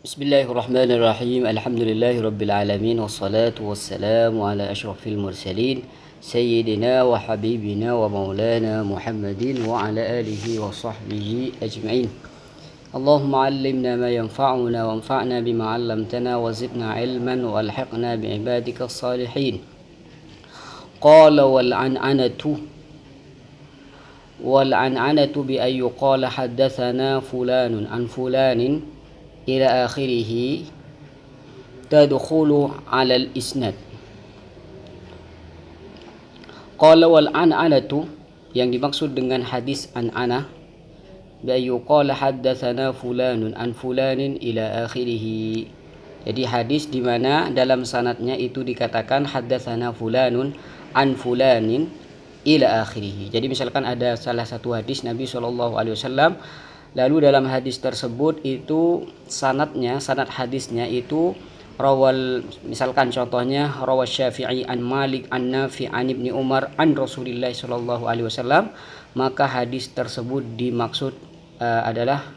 Bismillahirrahmanirrahim. Alhamdulillahirabbil alamin wassalatu wassalamu ala asyrafil mursalin sayyidina wa habibina wa maulana Muhammadin wa ala alihi wa sahbihi ajma'in. Allahumma 'allimna ma yanfa'una wanfa'na bima 'allamtana wa zidna 'ilman wa alhiqna bi ibadikas salihin. Qala wal an'anatu bi ay yuqala haddatsana fulanun an fulanin ila akhirih tadkhulu 'ala al-isnad. Qala wal an'anatu, yang dimaksud dengan hadis an'anah, bi yuqala haddatsana fulanun an fulanin ila akhirih. Jadi hadis di mana dalam sanadnya itu dikatakan haddatsana fulanun an fulanin ila akhirih. Jadi misalkan ada salah satu hadis Nabi SAW, lalu dalam hadis tersebut itu sanad hadisnya itu misalkan contohnya rawal Syafi'i an Malik an Nafi an Ibni Umar an Rasulillah sallallahu alaihi wasallam, maka hadis tersebut dimaksud adalah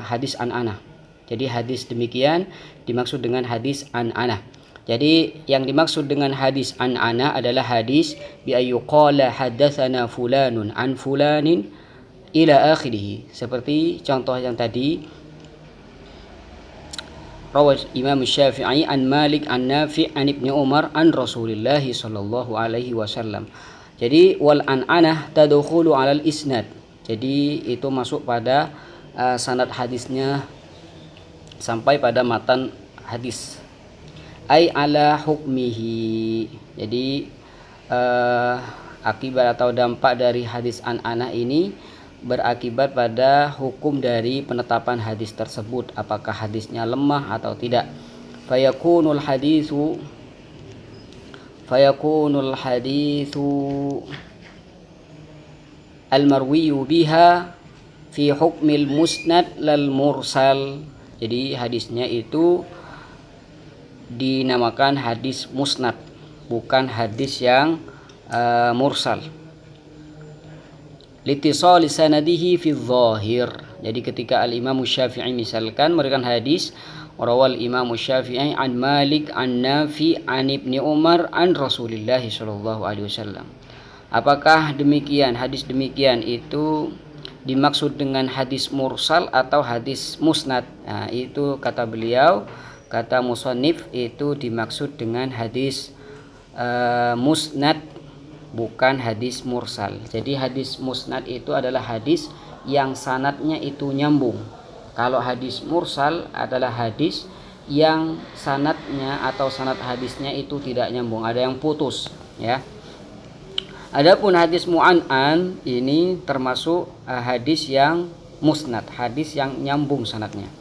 hadis an-ana. Jadi hadis demikian dimaksud dengan hadis an-ana. Jadi yang dimaksud dengan hadis an-ana adalah hadis bi ayyuqala haddatsana fulanun an fulanin ila akhirih, seperti contoh yang tadi rawat Imam Syafi'i an Malik an Nafi' an Ibni Umar an Rasulillah sallallahu alaihi wasallam. Jadi wal an'anah tadkhulu 'alal isnad. Jadi itu masuk pada sanad hadisnya sampai pada matan hadis. Ai ala hukmihi. Jadi akibat atau dampak dari hadis an'anah ini berakibat pada hukum dari penetapan hadis tersebut, apakah hadisnya lemah atau tidak. Fayakunul hadithu al-marwiyu biha fi hukmil musnad lal mursal. Jadi hadisnya itu dinamakan hadis musnad, bukan hadis yang mursal. Litisali sanadihi fi dhahir. Jadi ketika al-Imam Syafi'i misalkan memberikan hadis rawal Imam Syafi'i an Malik an Nafi an Ibni Umar an Rasulillah sallallahu alaihi wasallam, apakah demikian hadis demikian itu dimaksud dengan hadis mursal atau hadis musnad? Nah, itu kata beliau, kata musannif, itu dimaksud dengan hadis musnad, bukan hadis mursal. Jadi hadis musnad itu adalah hadis yang sanadnya itu nyambung. Kalau hadis mursal adalah hadis yang sanadnya atau sanad hadisnya itu tidak nyambung, ada yang putus, ya. Adapun hadis mu'an'an ini termasuk hadis yang musnad, hadis yang nyambung sanadnya.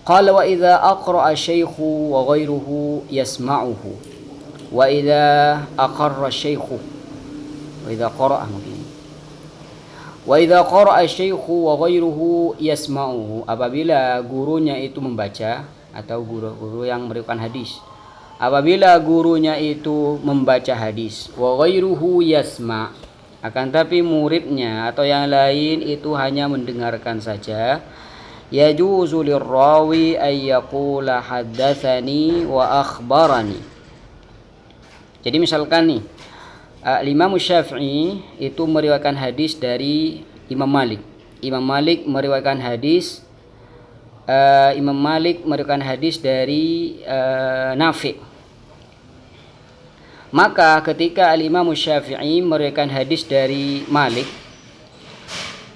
Qala wa idza aqra'a syaikhu wa ghairuhu yasma'uhu wa idza aqarra syaikhu wa idza qara'a syaikhu wa ghairuhu yasma'uhu, apabila gurunya itu membaca, atau guru-guru yang memberikan hadis, apabila gurunya itu membaca hadis, wa ghairuhu yasma', akan tapi muridnya atau yang lain itu hanya mendengarkan saja, yajuzu lirrawi ay yaqula haddatsani wa akhbarani. Jadi misalkan nih, Imam Syafi'i itu meriwayatkan hadis dari Imam Malik. Imam Malik meriwayatkan hadis dari Nafi'. Maka ketika Imam Syafi'i meriwayatkan hadis dari Malik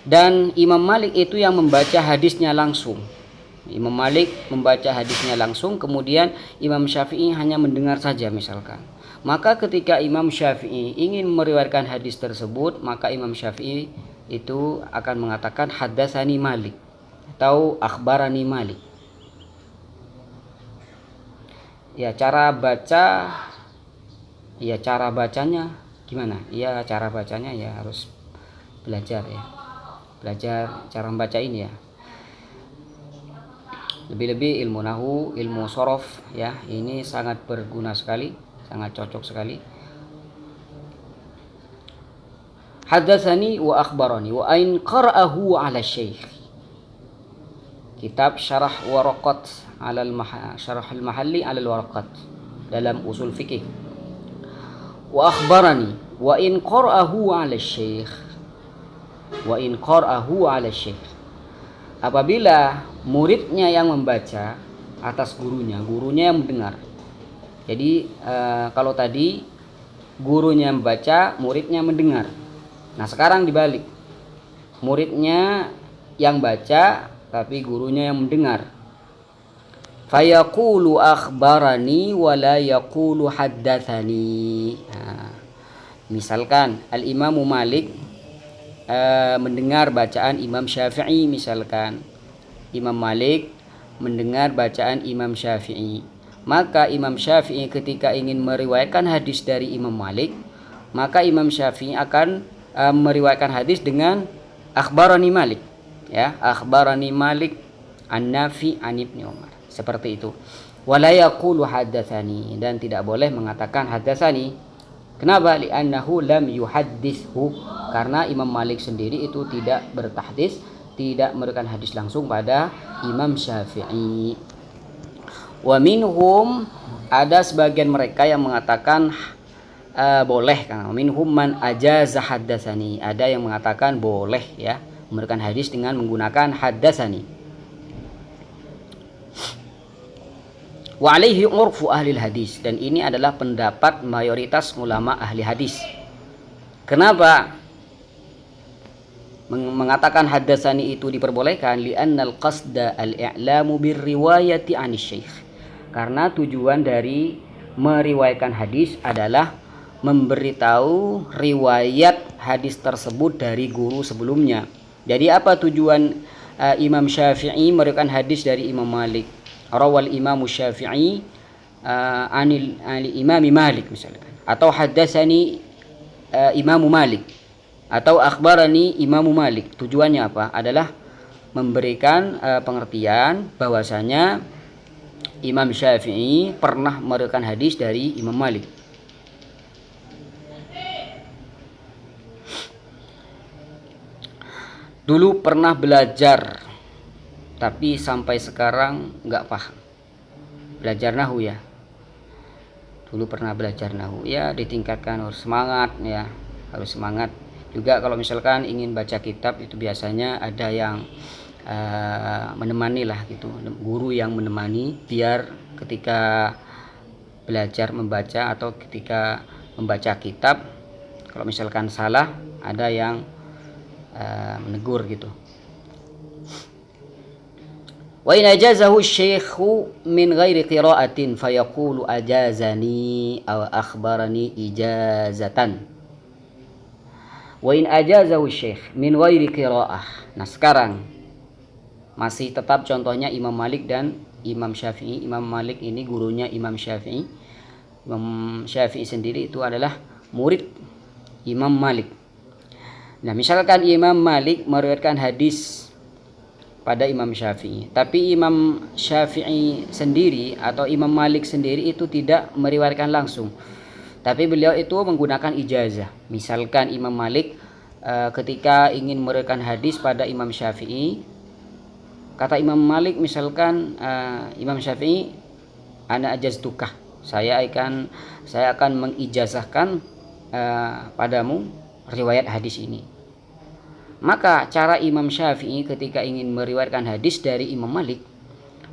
dan Imam Malik itu yang membaca hadisnya langsung, Imam Malik membaca hadisnya langsung, kemudian Imam Syafi'i hanya mendengar saja misalkan, maka ketika Imam Syafi'i ingin meriwayatkan hadis tersebut, maka Imam Syafi'i itu akan mengatakan haddatsani Malik atau akhbarani Malik. Ya, cara bacanya gimana? Ya, cara bacanya ya harus belajar cara membaca ini ya. Lebih-lebih ilmu nahwu, ilmu shorof, ya, ini sangat berguna sekali, sangat cocok sekali. Haddatsani wa akhbarani wa ain qara'ahu 'ala syekh. kitab Syarah Waraqat Syarah al-Mahalli 'alal Waraqat dalam usul fikih. Wa akhbarani wa in qara'ahu 'ala syekh apabila muridnya yang membaca atas gurunya yang mendengar. Jadi kalau tadi gurunya membaca, muridnya mendengar. Nah, sekarang dibalik. Muridnya yang baca tapi gurunya yang mendengar. Fayaqulu akhbarani wa la yaqulu haddatsani. Nah, misalkan Al-Imam Malik mendengar bacaan Imam Syafi'i, misalkan Imam Malik mendengar bacaan Imam Syafi'i, maka Imam Syafi'i ketika ingin meriwayatkan hadis dari Imam Malik, maka Imam Syafi'i akan meriwayatkan hadis dengan akhbarani Malik, ya, akhbarani Malik an-Nafi an Ibni Umar, seperti itu. Wala yaqulu haddatsani, dan tidak boleh mengatakan haddatsani. Kenapa? Li'annahu lam yuhaddithu, karena Imam Malik sendiri itu tidak bertahdits, tidak memberikan hadis langsung pada Imam Syafi'i. Wa minhum, ada sebagian mereka yang mengatakan boleh, kan? Minhum man ajaza haddatsani, ada yang mengatakan boleh, ya, memberikan hadis dengan menggunakan haddatsani. Wa alaihi urfu ahli hadis, dan ini adalah pendapat mayoritas ulama ahli hadis. Kenapa mengatakan haddatsani itu diperbolehkan? Li'annal qasda al-i'lamu birriwayati 'anis syekh, karena tujuan dari meriwayatkan hadis adalah memberitahu riwayat hadis tersebut dari guru sebelumnya. Jadi apa tujuan Imam Syafi'i meriwayatkan hadis dari Imam Malik? Rawal Imam Syafi'i anil Imam Malik misalkan, atau haddatsani Imam Malik, atau akhbarani Imam Malik. Tujuannya apa? Adalah memberikan pengertian bahwasanya Imam Syafi'i pernah meriwayatkan hadis dari Imam Malik. Dulu pernah belajar, tapi sampai sekarang nggak paham. Belajar nahu, ya. Dulu pernah belajar nahu, ya, ditingkatkan, harus semangat, ya, harus semangat. Juga kalau misalkan ingin baca kitab itu biasanya ada yang menemani lah gitu, guru yang menemani, biar ketika belajar membaca atau ketika membaca kitab, kalau misalkan salah ada yang menegur gitu. Wa in ajazahu syaikhu min ghairi qira'atin fayaqulu ajazani aw akhbarani ijazatan. Wa in ajazahu syaikh min ghairi qira'ah. Nah, sekarang masih tetap contohnya Imam Malik dan Imam Syafi'i. Imam Malik ini gurunya Imam Syafi'i. Imam Syafi'i sendiri itu adalah murid Imam Malik. Nah, misalkan Imam Malik meriwayatkan hadis pada Imam Syafi'i, tapi Imam Syafi'i sendiri atau Imam Malik sendiri itu tidak meriwayatkan langsung, tapi beliau itu menggunakan ijazah. Misalkan Imam Malik ketika ingin meriwayatkan hadis pada Imam Syafi'i, kata Imam Malik misalkan, Imam Syafi'i, ana ajaztukah, saya akan mengijazahkan padamu riwayat hadis ini. Maka cara Imam Syafi'i ketika ingin meriwayatkan hadis dari Imam Malik,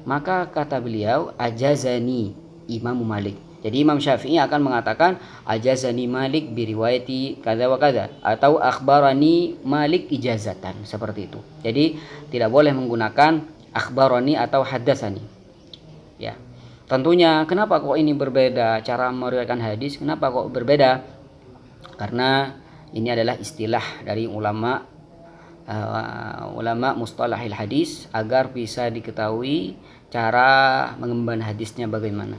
maka kata beliau ajazani Imam Malik. Jadi Imam Syafi'i akan mengatakan ajazani Malik biriwayati kadza wa kadza, atau akhbarani Malik ijazatan, seperti itu. Jadi tidak boleh menggunakan akhbarani atau haddatsani. Ya. Tentunya kenapa kok ini berbeda cara meriwayatkan hadis? Kenapa kok berbeda? Karena ini adalah istilah dari ulama mustalahil hadis, agar bisa diketahui cara mengemban hadisnya bagaimana.